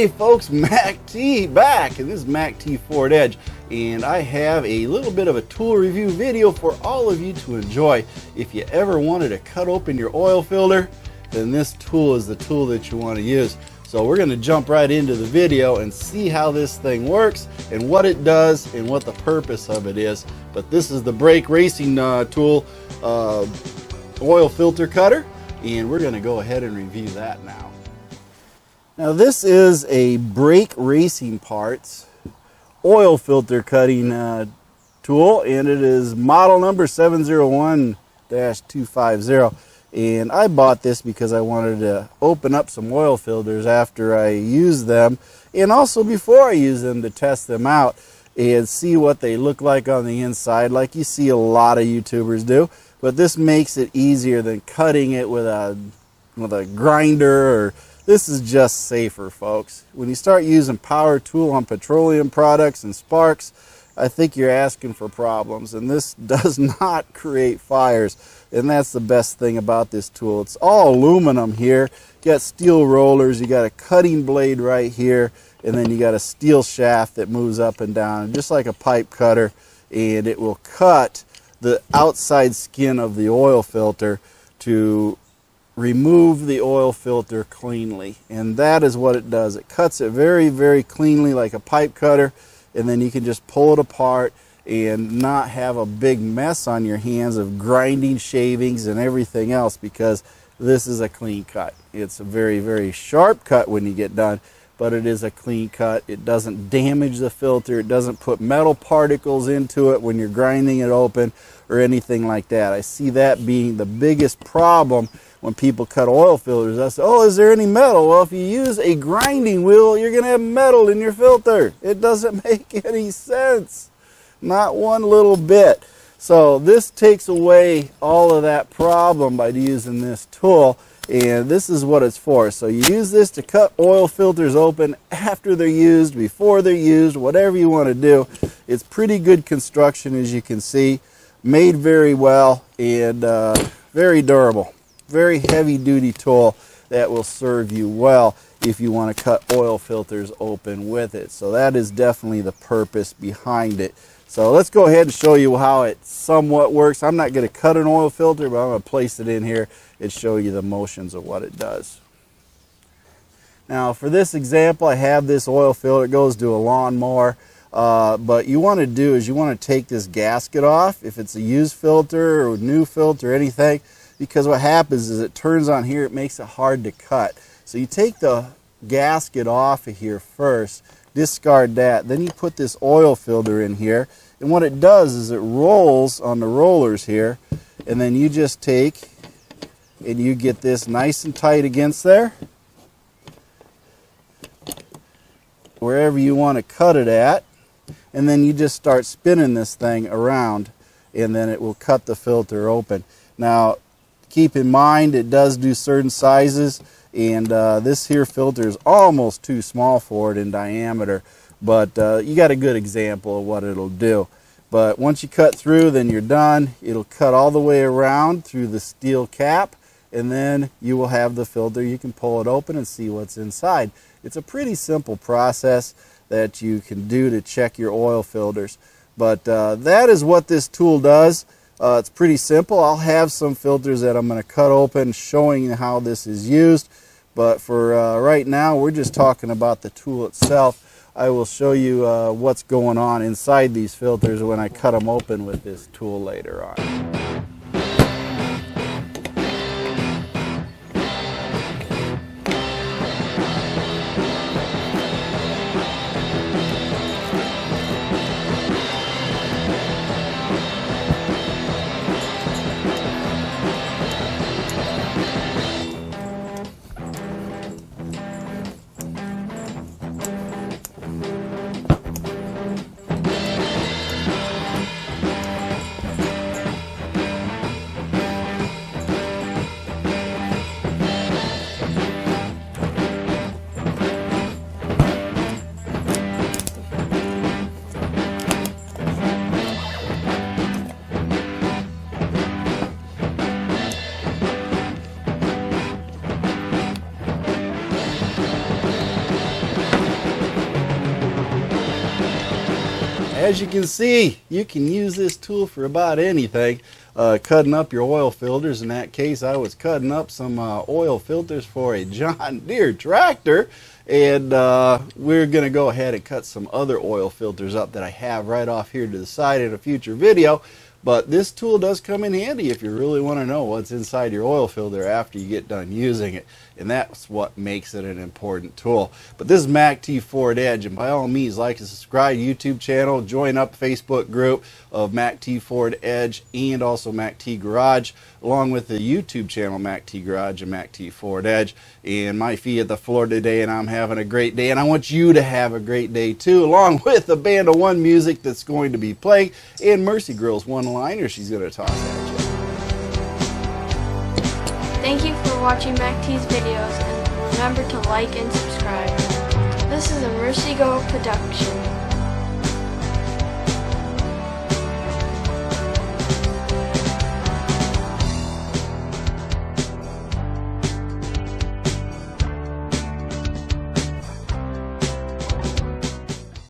Hey folks, Mac T back, and this is Mac T Ford Edge, and I have a little bit of a tool review video for all of you to enjoy. If you ever wanted to cut open your oil filter, then this tool is the tool that you want to use. So we're going to jump right into the video and see how this thing works and what it does and what the purpose of it is. But this is the Bryke racing tool oil filter cutter, and we're going to go ahead and review that now. Now this is a Bryke Racing Parts oil filter cutting tool, and it is model number 701-250. And I bought this because I wanted to open up some oil filters after I use them, and also before I use them, to test them out and see what they look like on the inside, like you see a lot of YouTubers do. But this makes it easier than cutting it with a grinder, or this is just safer, folks. When you start using power tool on petroleum products and sparks, I think you're asking for problems, and this does not create fires, and that's the best thing about this tool. It's all aluminum here. You got steel rollers, you got a cutting blade right here, and then you got a steel shaft that moves up and down just like a pipe cutter, and it will cut the outside skin of the oil filter to remove the oil filter cleanly. And that is what it does. It cuts it very, very cleanly like a pipe cutter, and then you can just pull it apart and not have a big mess on your hands of grinding shavings and everything else, because this is a clean cut. It's a very, very sharp cut when you get done, but it is a clean cut. It doesn't damage the filter. It doesn't put metal particles into it when you're grinding it open or anything like that. I see that being the biggest problem when people cut oil filters. I say, oh, is there any metal? Well, if you use a grinding wheel, you're going to have metal in your filter. It doesn't make any sense. Not one little bit. So this takes away all of that problem by using this tool, and this is what it's for. So you use this to cut oil filters open after they're used, before they're used, whatever you want to do. It's pretty good construction, as you can see. Made very well, and very durable. Very heavy duty tool that will serve you well if you want to cut oil filters open with it. So that is definitely the purpose behind it. So let's go ahead and show you how it somewhat works. I'm not going to cut an oil filter, but I'm going to place it in here and show you the motions of what it does. Now for this example, I have this oil filter. It goes to a lawnmower. But you want to do is you want to take this gasket off, if it's a used filter or a new filter or anything, because what happens is it turns on here, it makes it hard to cut. So you take the gasket off of here first, discard that, then you put this oil filter in here, and what it does is it rolls on the rollers here, and then you just take and you get this nice and tight against there, wherever you want to cut it at, and then you just start spinning this thing around, and then it will cut the filter open. Now keep in mind, it does do certain sizes, and this here filter is almost too small for it in diameter, but you got a good example of what it'll do. But once you cut through, then you're done. It'll cut all the way around through the steel cap, and then you will have the filter. You can pull it open and see what's inside. It's a pretty simple process that you can do to check your oil filters, but that is what this tool does. It's pretty simple. I'll have some filters that I'm going to cut open showing you how this is used, but for right now we're just talking about the tool itself. I will show you what's going on inside these filters when I cut them open with this tool later on. As you can see, you can use this tool for about anything. Cutting up your oil filters. In that case, I was cutting up some oil filters for a John Deere tractor, and we're going to go ahead and cut some other oil filters up that I have right off here to the side in a future video. But this tool does come in handy if you really want to know what's inside your oil filter after you get done using it. And that's what makes it an important tool. But this is Mac T Ford Edge, and by all means, like and subscribe to YouTube channel, join up Facebook group of Mac T Ford Edge and also Mac T Garage, along with the YouTube channel Mac T Garage and Mac T Ford Edge. And my feet at the floor today, and I'm having a great day, and I want you to have a great day too, along with the Band of One music that's going to be playing, and Mercy Girl's one-liner she's going to toss at you. Thank you for watching Mac T's videos, and remember to like and subscribe. This is a Mercy Girl production.